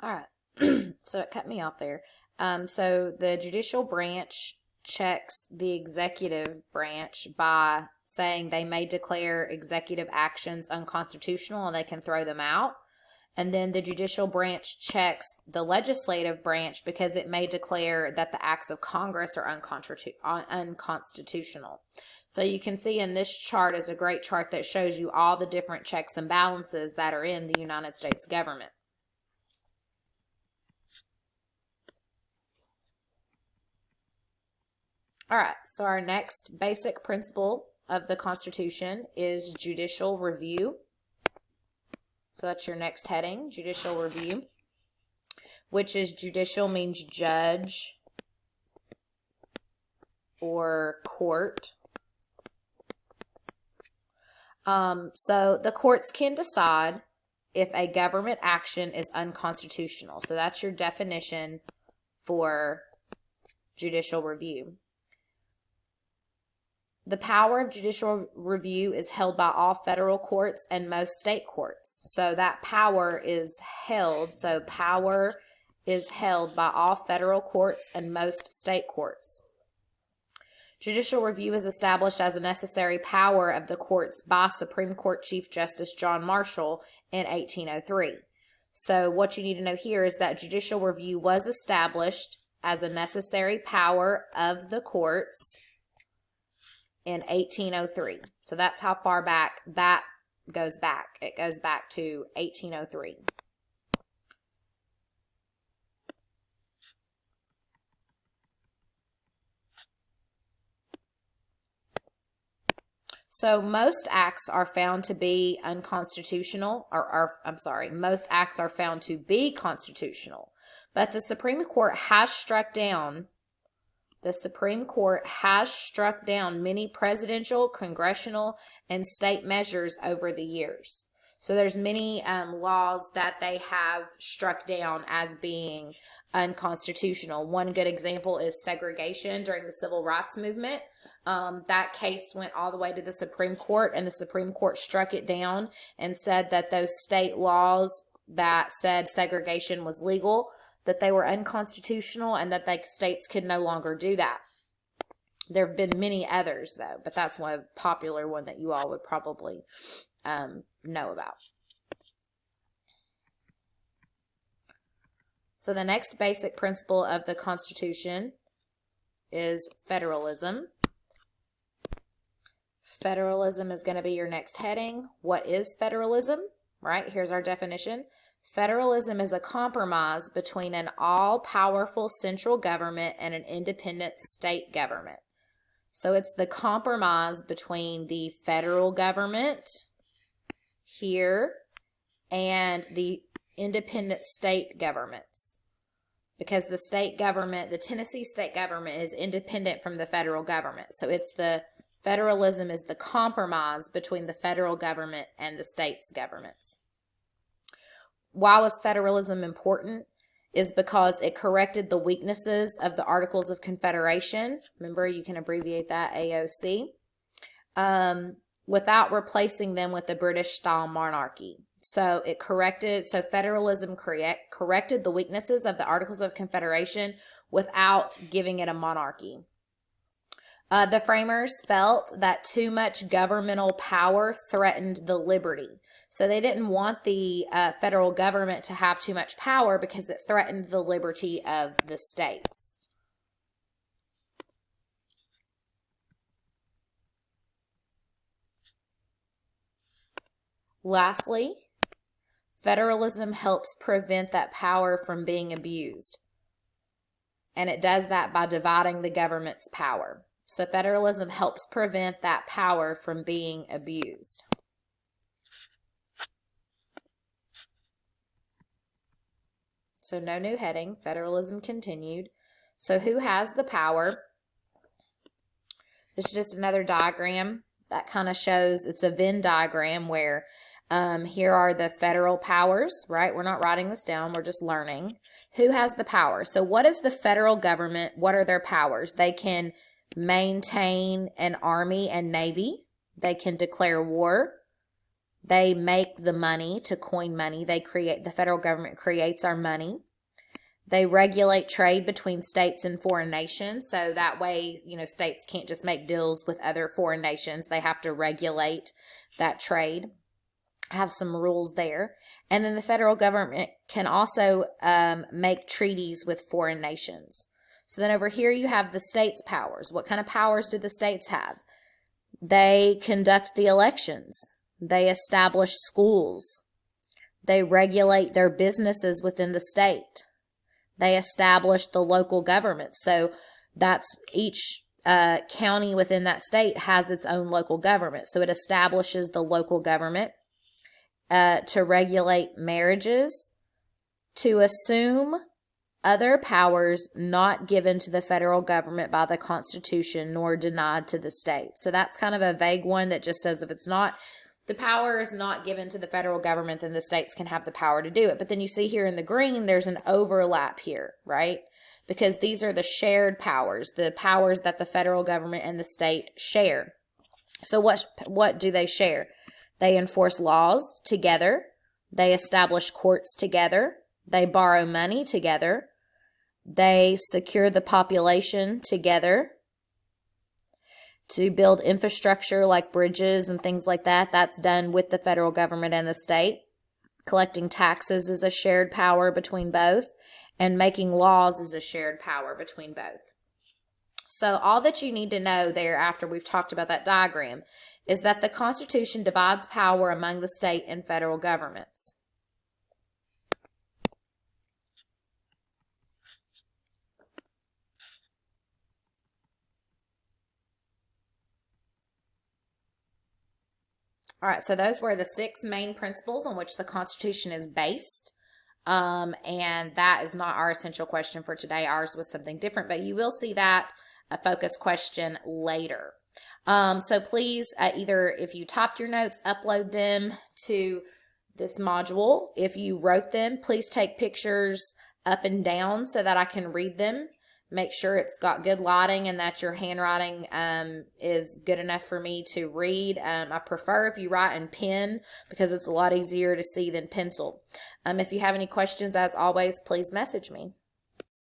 All right. So it cut me off there. So the judicial branch checks the executive branch by saying they may declare executive actions unconstitutional and they can throw them out. And then the judicial branch checks the legislative branch because it may declare that the acts of Congress are unconstitutional. So you can see in this chart is a great chart that shows you all the different checks and balances that are in the United States government. All right, so our next basic principle of the Constitution is judicial review. So that's your next heading, judicial review, which is judicial means judge or court. So the courts can decide if a government action is unconstitutional. So that's your definition for judicial review. The power of judicial review is held by all federal courts and most state courts. So that power is held. So power is held by all federal courts and most state courts. Judicial review is established as a necessary power of the courts by Supreme Court Chief Justice John Marshall in 1803. So what you need to know here is that judicial review was established as a necessary power of the courts in 1803. So that's how far back that goes back. It goes back to 1803. So most acts are found to be unconstitutional, most acts are found to be constitutional. But the Supreme Court has struck down many presidential, congressional, and state measures over the years. So there's many laws that they have struck down as being unconstitutional. One good example is segregation during the Civil Rights Movement. That case went all the way to the Supreme Court, and the Supreme Court struck it down and said that those state laws that said segregation was legal, that they were unconstitutional, and that states could no longer do that. There have been many others, though, but that's one popular one that you all would probably know about. So the next basic principle of the Constitution is federalism. Federalism is going to be your next heading. What is federalism? Right, here's our definition. Federalism is a compromise between an all-powerful central government and an independent state government. So it's the compromise between the federal government here and the independent state governments. Because the state government, the Tennessee state government, is independent from the federal government. So federalism is the compromise between the federal government and the state's governments. Why was federalism important? Is because it corrected the weaknesses of the Articles of Confederation. Remember, you can abbreviate that AOC. Without replacing them with the British-style monarchy. So federalism corrected the weaknesses of the Articles of Confederation without giving it a monarchy. The framers felt that too much governmental power threatened the liberty. So they didn't want the federal government to have too much power because it threatened the liberty of the states. Lastly, federalism helps prevent that power from being abused. And it does that by dividing the government's power. So federalism helps prevent that power from being abused. So no new heading, federalism continued. So who has the power? This is just another diagram that kind of shows, it's a Venn diagram where here are the federal powers, right? We're not writing this down, we're just learning. Who has the power? So what is the federal government? What are their powers? They can maintain an army and navy. They can declare war. They make the money to coin money. The federal government creates our money. They regulate trade between states and foreign nations. So that way, states can't just make deals with other foreign nations. They have to regulate that trade, have some rules there. And then the federal government can also make treaties with foreign nations. So then over here you have the states' powers. What kind of powers do the states have? They conduct the elections. They establish schools. They regulate their businesses within the state. They establish the local government. So that's each county within that state has its own local government. So it establishes the local government to regulate marriages, to assume other powers not given to the federal government by the Constitution nor denied to the state. So that's kind of a vague one that just says if the power is not given to the federal government, then the states can have the power to do it. But then you see here in the green, there's an overlap here, right? Because these are the shared powers, the powers that the federal government and the state share. So what do they share? They enforce laws together. They establish courts together. They borrow money together. They secure the population together. To build infrastructure like bridges and things like that, that's done with the federal government and the state. Collecting taxes is a shared power between both, and making laws is a shared power between both. So all that you need to know there after we've talked about that diagram is that the Constitution divides power among the state and federal governments. All right, so those were the 6 main principles on which the Constitution is based. And that is not our essential question for today. Ours was something different, but you will see that a focus question later. So please, either if you typed your notes, upload them to this module. If you wrote them, please take pictures up and down so that I can read them. Make sure it's got good lighting and that your handwriting is good enough for me to read. I prefer if you write in pen because it's a lot easier to see than pencil. If you have any questions, as always, please message me.